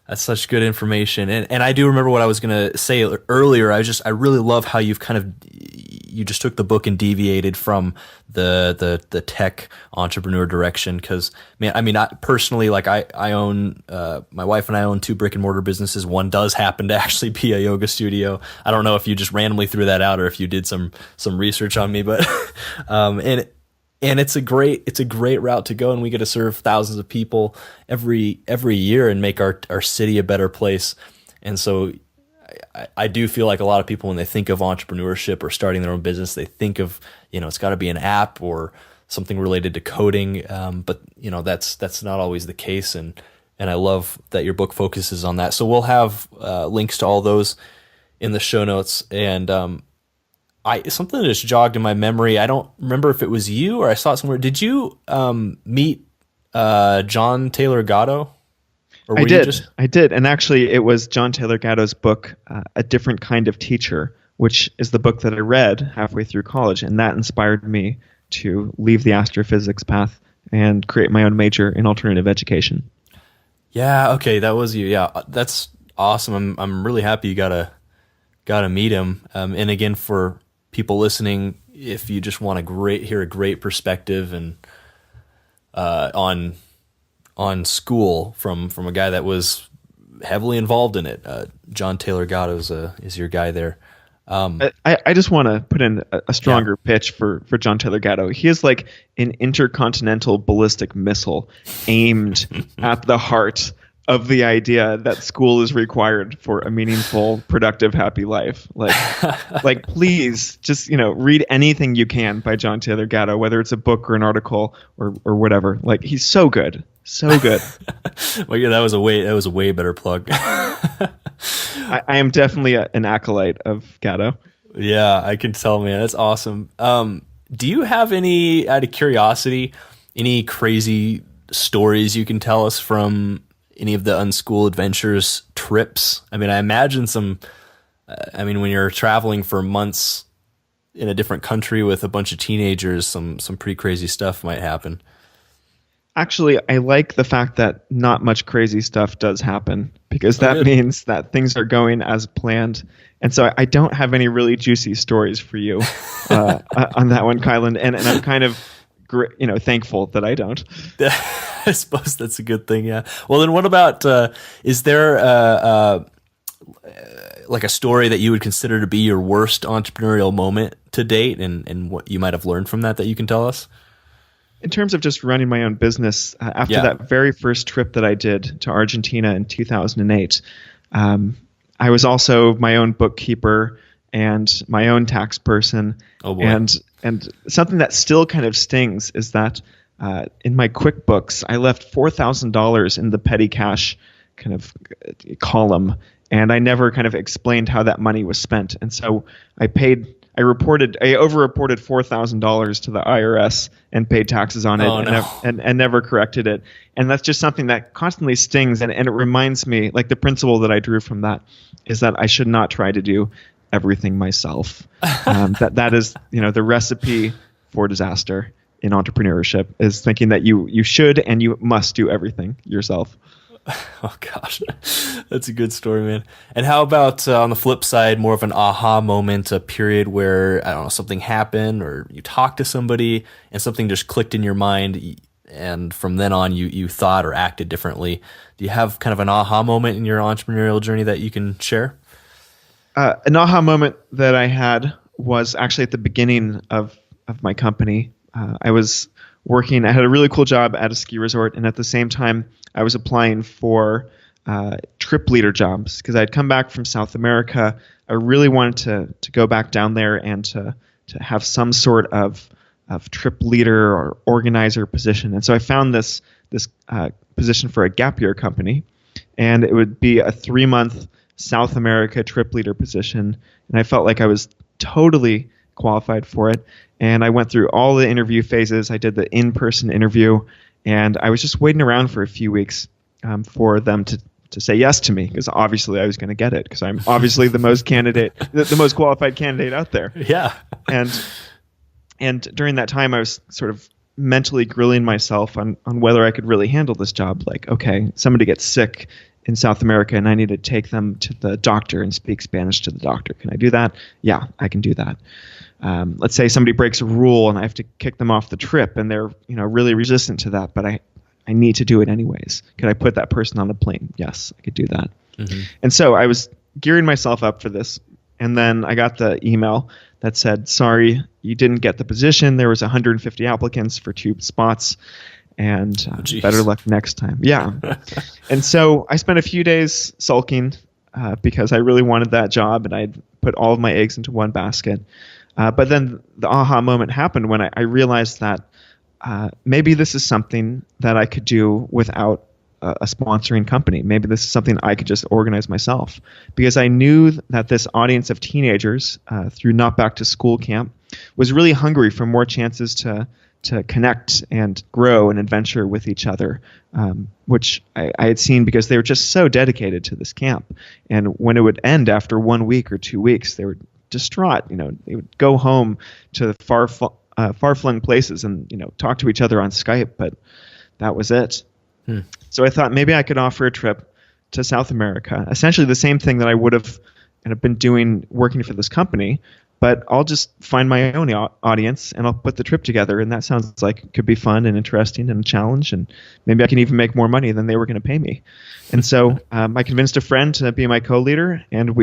That's such good information. And I do remember what I was going to say earlier. I really love how you just took the book and deviated from the tech entrepreneur direction. Because, man, I mean, I personally, like I own, my wife and I own 2 brick and mortar businesses. One does happen to actually be a yoga studio. I don't know if you just randomly threw that out or if you did some research on me, but, and it's a great route to go, and we get to serve thousands of people every year and make our city a better place. And so I do feel like a lot of people, when they think of entrepreneurship or starting their own business, they think of, it's got to be an app or something related to coding. But that's not always the case. And I love that your book focuses on that. So we'll have links to all those in the show notes. And something that just jogged in my memory. I don't remember if it was you or I saw it somewhere. Did you meet John Taylor Gatto? I did. And actually, it was John Taylor Gatto's book, A Different Kind of Teacher, which is the book that I read halfway through college. And that inspired me to leave the astrophysics path and create my own major in alternative education. Yeah, okay, that was you. Yeah, that's awesome. I'm really happy you got to meet him. And again, for people listening, if you just want to hear a great perspective and on school from a guy that was heavily involved in it. John Taylor Gatto is your guy there. I just want to put in a stronger pitch for John Taylor Gatto. He is like an intercontinental ballistic missile aimed at the heart of the idea that school is required for a meaningful, productive, happy life. Like please just, read anything you can by John Taylor Gatto, whether it's a book or an article or whatever. Like, he's so good. So good. Well, yeah, that was a way better plug. I am definitely an acolyte of Gatto. Yeah, I can tell, man. That's awesome. Do you have any, out of curiosity, any crazy stories you can tell us from any of the Unschool Adventures trips? I mean, I imagine when you're traveling for months in a different country with a bunch of teenagers, some pretty crazy stuff might happen. Actually, I like the fact that not much crazy stuff does happen, because that means that things are going as planned. And so I don't have any really juicy stories for you on that one, Kylan. And I'm kind of thankful that I don't. I suppose that's a good thing, yeah. Well, then what about, is there like a story that you would consider to be your worst entrepreneurial moment to date, and what you might have learned from that you can tell us? In terms of just running my own business, after that very first trip that I did to Argentina in 2008, I was also my own bookkeeper and my own tax person. Oh boy. And something that still kind of stings is that in my QuickBooks, I left $4,000 in the petty cash kind of column, and I never kind of explained how that money was spent. And so I over-reported $4,000 to the IRS and paid taxes on it, and never corrected it. And that's just something that constantly stings. And it reminds me, like, the principle that I drew from that is that I should not try to do everything myself. That is, the recipe for disaster in entrepreneurship, is thinking that you should and you must do everything yourself. Oh gosh, that's a good story, man. And how about on the flip side, more of an aha moment, a period where, I don't know, something happened or you talked to somebody and something just clicked in your mind, and from then on you thought or acted differently. Do you have kind of an aha moment in your entrepreneurial journey that you can share? An aha moment that I had was actually at the beginning of my company. I was working. I had a really cool job at a ski resort, and at the same time, I was applying for trip leader jobs because I'd come back from South America. I really wanted to go back down there and to have some sort of trip leader or organizer position. And so I found this position for a gap year company, and it would be a 3-month South America trip leader position. And I felt like I was totally qualified for it. And I went through all the interview phases. I did the in-person interview, and I was just waiting around for a few weeks for them to say yes to me, because obviously I was going to get it, because I'm obviously the most qualified candidate out there. Yeah. And during that time, I was sort of mentally grilling myself on whether I could really handle this job. Like, okay, somebody gets sick in South America and I need to take them to the doctor and speak Spanish to the doctor. Can I do that? Yeah, I can do that. Let's say somebody breaks a rule and I have to kick them off the trip, and they're really resistant to that, but I need to do it anyways. Could I put that person on the plane? Yes, I could do that. Mm-hmm. And so I was gearing myself up for this, and then I got the email that said, sorry, you didn't get the position. There was 150 applicants for 2 spots, and better luck next time. Yeah. And so I spent a few days sulking because I really wanted that job, and I'd put all of my eggs into one basket. But then the aha moment happened when I realized that maybe this is something that I could do without a sponsoring company. Maybe this is something I could just organize myself, because I knew that this audience of teenagers through Not Back to School Camp was really hungry for more chances to connect and grow and adventure with each other, which I had seen because they were just so dedicated to this camp. And when it would end after 1 week or 2 weeks, they were distraught. They would go home to far-flung places and talk to each other on Skype, but that was it. So I thought maybe I could offer a trip to South America, essentially the same thing that I would have I've been working for this company, but I'll just find my own audience and I'll put the trip together. And that sounds like it could be fun and interesting and a challenge. And maybe I can even make more money than they were going to pay me. And so I convinced a friend to be my co-leader, and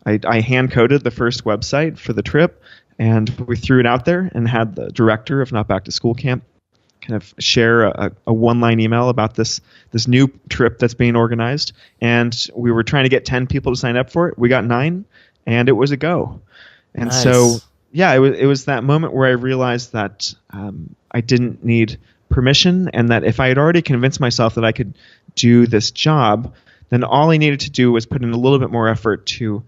I hand-coded the first website for the trip, and we threw it out there and had the director of Not Back to School Camp kind of share a one-line email about this new trip that's being organized. And we were trying to get 10 people to sign up for it. We got 9, and it was a go. And Nice. So, yeah, it was that moment where I realized that I didn't need permission, and that if I had already convinced myself that I could do this job, then all I needed to do was put in a little bit more effort to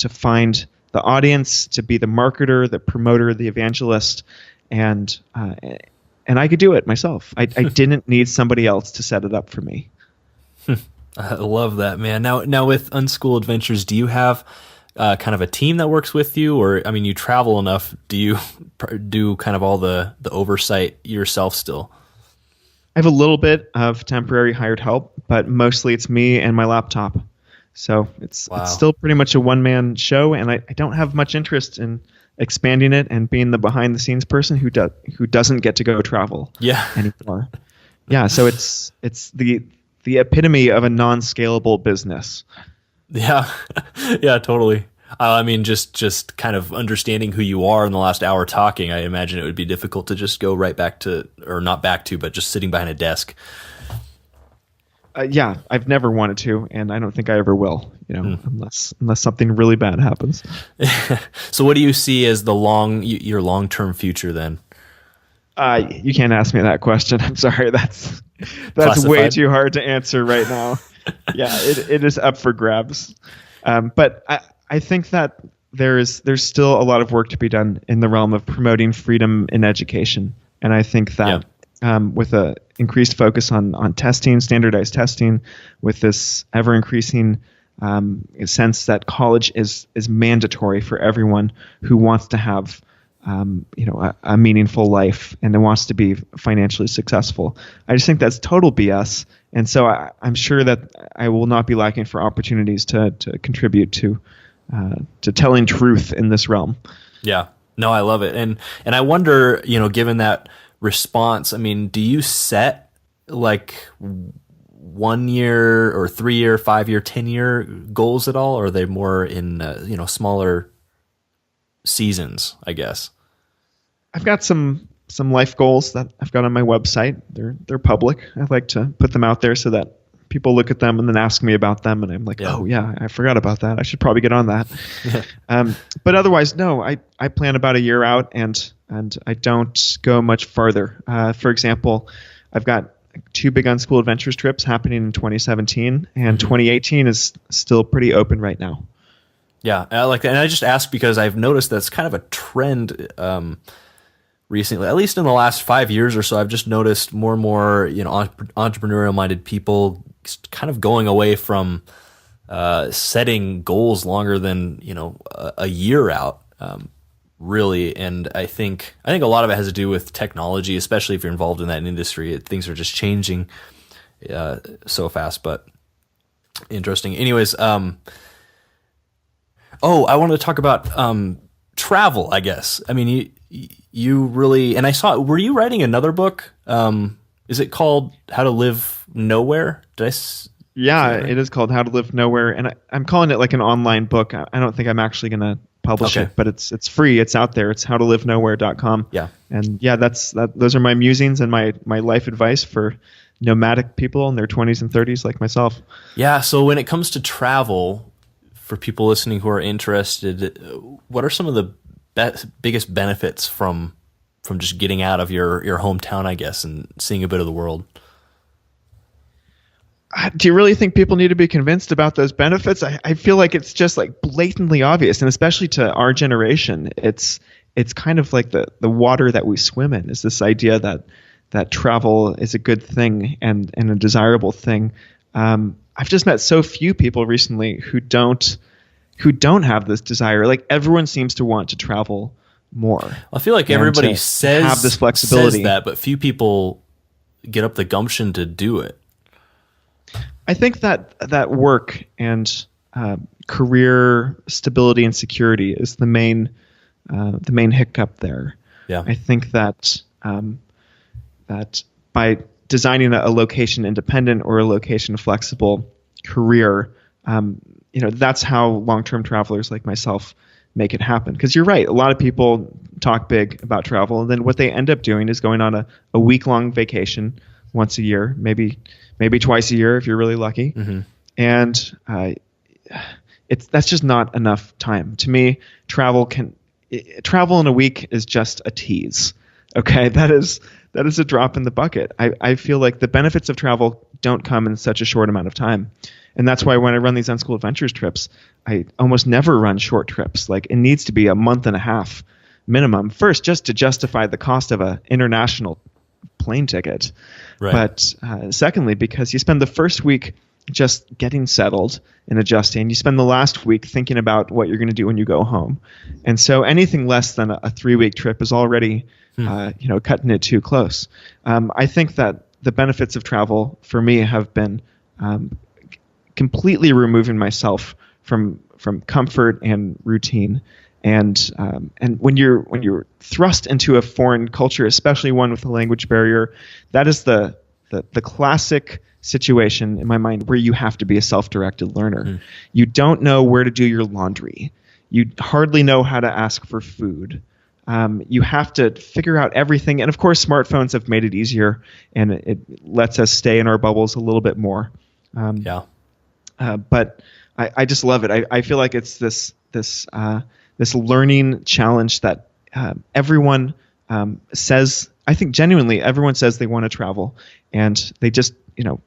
find the audience, to be the marketer, the promoter, the evangelist, and I could do it myself. I didn't need somebody else to set it up for me. I love that, man. Now with Unschool Adventures, do you have kind of a team that works with you, or I mean, you travel enough? Do you do kind of all the oversight yourself still? I have a little bit of temporary hired help, but mostly it's me and my laptop. So it's still pretty much a one-man show, and I don't have much interest in expanding it and being the behind-the-scenes person who doesn't get to go travel anymore. Yeah, so it's the epitome of a non-scalable business. Yeah, yeah, totally. I mean, just kind of understanding who you are in the last hour talking, I imagine it would be difficult to just go right back to, or not back to, but just sitting behind a desk. Yeah, I've never wanted to, and I don't think I ever will, unless something really bad happens. So what do you see as your long-term future then? You can't ask me that question. I'm sorry. That's Classified? way too hard to answer right now. Yeah, it is up for grabs. But I think that there's still a lot of work to be done in the realm of promoting freedom in education. And I think that with a increased focus on testing, standardized testing, with this ever increasing sense that college is mandatory for everyone who wants to have a meaningful life and wants to be financially successful. I just think that's total BS. And so I'm sure that I will not be lacking for opportunities to contribute to telling truth in this realm. Yeah, no, I love it. And I wonder, given that response, I mean, do you set like 1 year or 3 year, 5 year, 10-year goals at all? Or are they more in, smaller seasons, I guess? I've got some life goals that I've got on my website. They're public. I like to put them out there so that people look at them and then ask me about them, and I'm like, oh yeah, I forgot about that. I should probably get on that. But otherwise, no. I plan about a year out, and I don't go much farther. For example, I've got 2 big Unschool Adventures trips happening in 2017, and 2018 is still pretty open right now. Yeah, I like that. And I just asked because I've noticed that's kind of a trend recently, at least in the last 5 years or so. I've just noticed more and more, entrepreneurial-minded people kind of going away from setting goals longer than a year out, really. And I think a lot of it has to do with technology, especially if you're involved in that industry. Things are just changing so fast. But interesting. Anyways, I wanted to talk about travel, I guess. I mean, you really, and I saw, were you writing another book? Is it called How to Live Nowhere? Yeah, it is called How to Live Nowhere, and I'm calling it like an online book. I don't think I'm actually going to publish it, but it's free. It's out there. It's howtolivenowhere.com. Yeah. And yeah, those are my musings and my life advice for nomadic people in their 20s and 30s like myself. Yeah, so when it comes to travel, for people listening who are interested, what are some of the biggest benefits from just getting out of your hometown, I guess, and seeing a bit of the world? Do you really think people need to be convinced about those benefits? I feel like it's just like blatantly obvious, and especially to our generation, it's kind of like the water that we swim in, is this idea that travel is a good thing and a desirable thing. I've just met so few people recently who don't have this desire. Like, everyone seems to want to travel more. I feel like everybody have this flexibility. says that, but few people get up the gumption to do it. I think that work and career stability and security is the main hiccup there. Yeah. I think that that by designing a location independent or a location flexible career, that's how long-term travelers like myself make it happen. Because you're right, a lot of people talk big about travel, and then what they end up doing is going on a week-long vacation once a year, maybe twice a year if you're really lucky. Mm-hmm. And that's just not enough time. To me, travel in a week is just a tease. Okay, that is a drop in the bucket. I feel like the benefits of travel don't come in such a short amount of time. And that's why when I run these Unschool Adventures trips, I almost never run short trips. Like, it needs to be a month and a half minimum. First, just to justify the cost of an international plane ticket. Right. But secondly, because you spend the first week just getting settled and adjusting. You spend the last week thinking about what you're going to do when you go home. And so anything less than a 3-week trip is already cutting it too close. I think that the benefits of travel for me have been completely removing myself from comfort and routine. And when you're thrust into a foreign culture, especially one with a language barrier, that is the classic situation in my mind where you have to be a self-directed learner. Mm. You don't know where to do your laundry. You hardly know how to ask for food. You have to figure out everything. And of course, smartphones have made it easier, and it lets us stay in our bubbles a little bit more. But I just love it. I feel like it's this learning challenge that everyone says. I think genuinely everyone says they want to travel, and they just,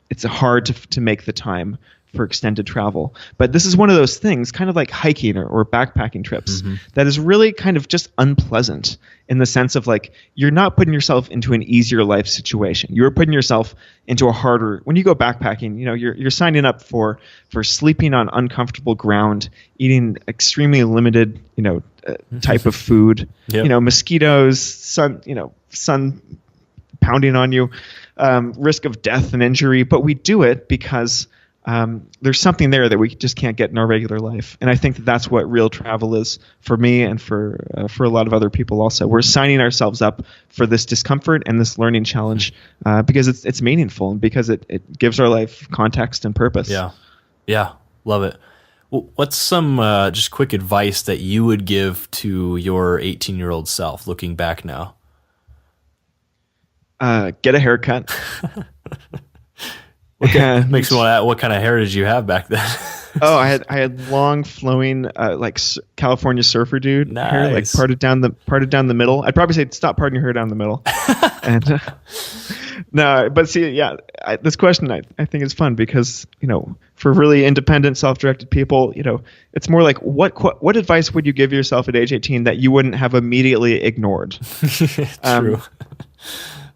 it's hard to make the time for extended travel. But this is one of those things, kind of like hiking or backpacking trips, mm-hmm. that is really kind of just unpleasant in the sense of, like, you're not putting yourself into an easier life situation. You're putting yourself into a harder. When you go backpacking, you're signing up for sleeping on uncomfortable ground, eating extremely limited, type of food. Yep. Mosquitoes, sun pounding on you, risk of death and injury. But we do it because there's something there that we just can't get in our regular life. And I think that that's what real travel is for me and for a lot of other people also. We're signing ourselves up for this discomfort and this learning challenge because it's meaningful and because it gives our life context and purpose. Yeah, love it. Well, what's some just quick advice that you would give to your 18-year-old self looking back now? Get a haircut. Makes me want to ask, what kind of hair did you have back then? Oh, I had long flowing like California surfer dude hair, like parted down the middle. I'd probably say stop parting your hair down the middle. And no, but see, this question I think is fun because for really independent, self-directed people, it's more like what advice would you give yourself at age 18 that you wouldn't have immediately ignored? True.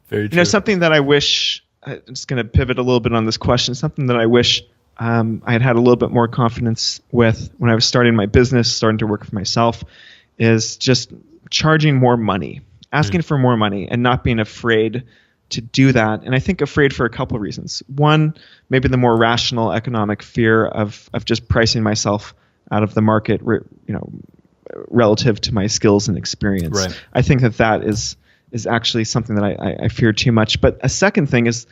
Very true. Something that I wish. I'm just going to pivot a little bit on this question. Something that I wish I had a little bit more confidence with when I was starting my business, starting to work for myself, is just charging more money, asking for more money, and not being afraid to do that. And I think afraid for a couple of reasons. One, maybe the more rational economic fear of just pricing myself out of the market, relative to my skills and experience. Right. I think that is actually something that I fear too much. But a second thing is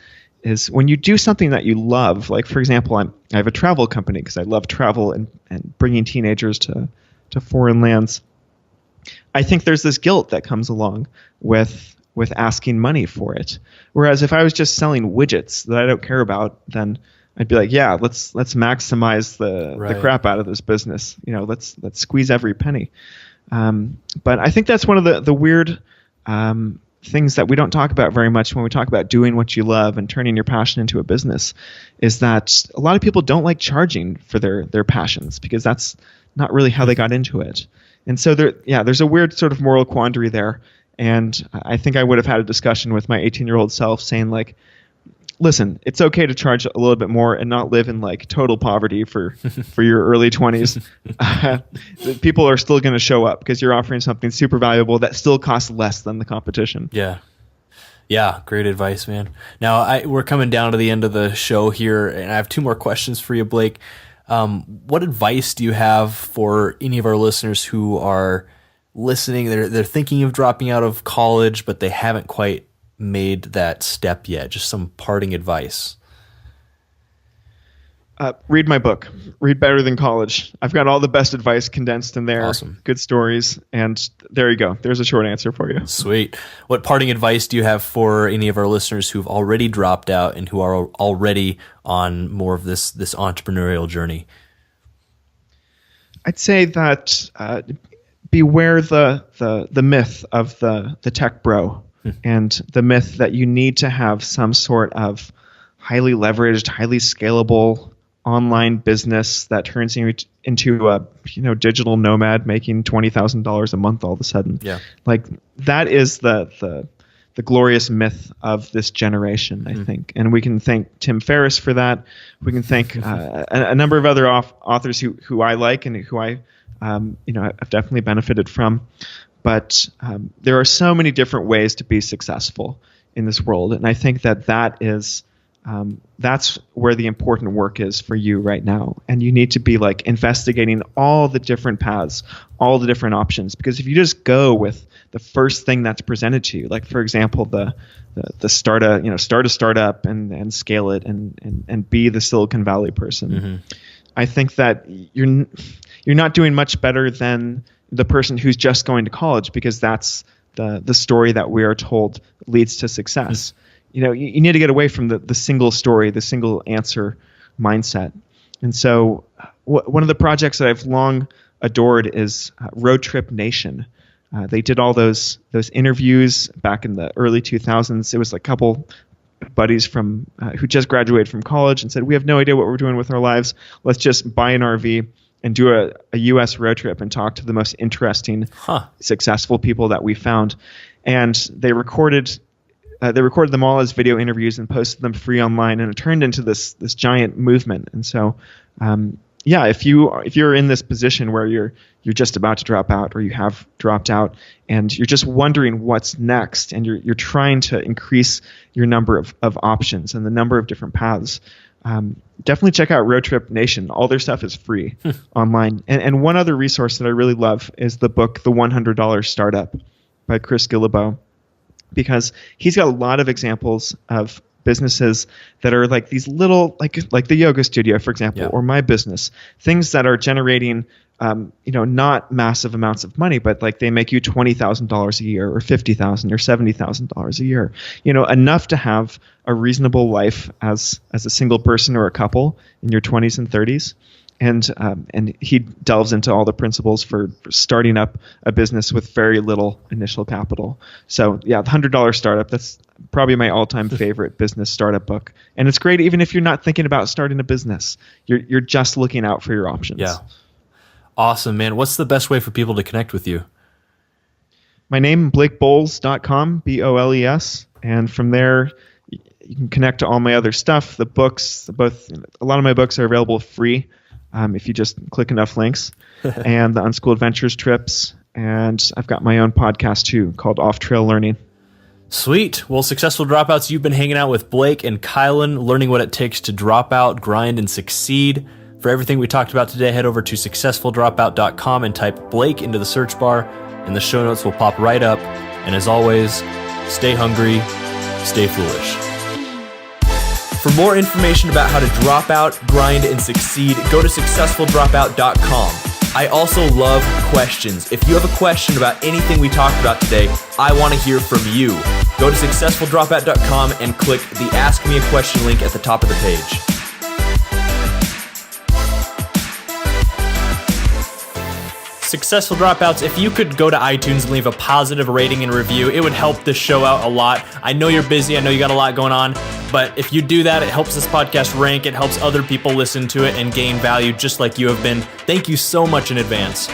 when you do something that you love, like, for example, I have a travel company because I love travel and bringing teenagers to foreign lands. I think there's this guilt that comes along with asking money for it. Whereas if I was just selling widgets that I don't care about, then I'd be like, yeah, let's maximize the crap out of this business. Let's squeeze every penny. But I think that's one of the weird things that we don't talk about very much when we talk about doing what you love and turning your passion into a business, is that a lot of people don't like charging for their passions because that's not really how they got into it. And so there's a weird sort of moral quandary there. And I think I would have had a discussion with my 18-year-old self saying, like, listen, it's okay to charge a little bit more and not live in like total poverty for your early 20s. People are still going to show up because you're offering something super valuable that still costs less than the competition. Yeah, great advice, man. Now, we're coming down to the end of the show here, and I have 2 more questions for you, Blake. What advice do you have for any of our listeners who are listening? They're thinking of dropping out of college, but they haven't quite made that step yet. Just some parting advice. Read my book. Read Better Than College. I've got all the best advice condensed in there. Awesome. Good stories. And there you go. There's a short answer for you. Sweet. What parting advice do you have for any of our listeners who've already dropped out and who are already on more of this entrepreneurial journey? I'd say that beware the myth of the tech bro and the myth that you need to have some sort of highly leveraged, highly scalable online business that turns you into a digital nomad making $20,000 a month all of a sudden. Yeah. Like that is the glorious myth of this generation, I think. And we can thank Tim Ferriss for that. We can thank a number of other authors who I like and who I've definitely benefited from. But there are so many different ways to be successful in this world. And I think that is that's where the important work is for you right now. And you need to be like investigating all the different paths, all the different options. Because if you just go with the first thing that's presented to you, like for example, the start a startup and scale it and be the Silicon Valley person, I think that you're not doing much better than the person who's just going to college, because that's the story that we are told leads to success. You need to get away from the single story, the single answer mindset. And so one of the projects that I've long adored is Road Trip Nation. They did all those interviews back in the early 2000s. It was a couple buddies from who just graduated from college and said, we have no idea what we're doing with our lives. Let's just buy an RV and do a U.S. road trip and talk to the most interesting, successful people that we found. And they recorded them all as video interviews and posted them free online, and it turned into this giant movement. And so, if you're in this position where you're just about to drop out, or you have dropped out, and you're just wondering what's next, and you're trying to increase your number of options and the number of different paths, definitely check out Road Trip Nation. All their stuff is free online. And one other resource that I really love is the book The $100 Startup by Chris Guillebeau, because he's got a lot of examples of businesses that are like these little, like the yoga studio, for example, or my business, things that are generating, not massive amounts of money, but like they make you $20,000 a year or $50,000 or $70,000 a year, enough to have a reasonable life as a single person or a couple in your 20s and 30s. And he delves into all the principles for starting up a business with very little initial capital. So the $100 Startup, that's probably my all-time favorite business startup book. And it's great even if you're not thinking about starting a business. You're just looking out for your options. Yeah. Awesome, man. What's the best way for people to connect with you? My name, BlakeBoles.com, BOLES. And from there, you can connect to all my other stuff. The books, a lot of my books are available free. If you just click enough links, and the Unschool Adventures trips. And I've got my own podcast too called Off Trail Learning. Sweet. Well, Successful Dropouts, you've been hanging out with Blake and Kylan, learning what it takes to drop out, grind, and succeed. For everything we talked about today, head over to successfuldropout.com and type Blake into the search bar, and the show notes will pop right up. And as always, stay hungry, stay foolish. For more information about how to drop out, grind, and succeed, go to successfuldropout.com. I also love questions. If you have a question about anything we talked about today, I want to hear from you. Go to successfuldropout.com and click the Ask Me a Question link at the top of the page. Successful Dropouts, if you could go to iTunes and leave a positive rating and review, it would help this show out a lot. I know you're busy, I know you got a lot going on, but if you do that, it helps this podcast rank, it helps other people listen to it and gain value just like you have been. Thank you so much in advance.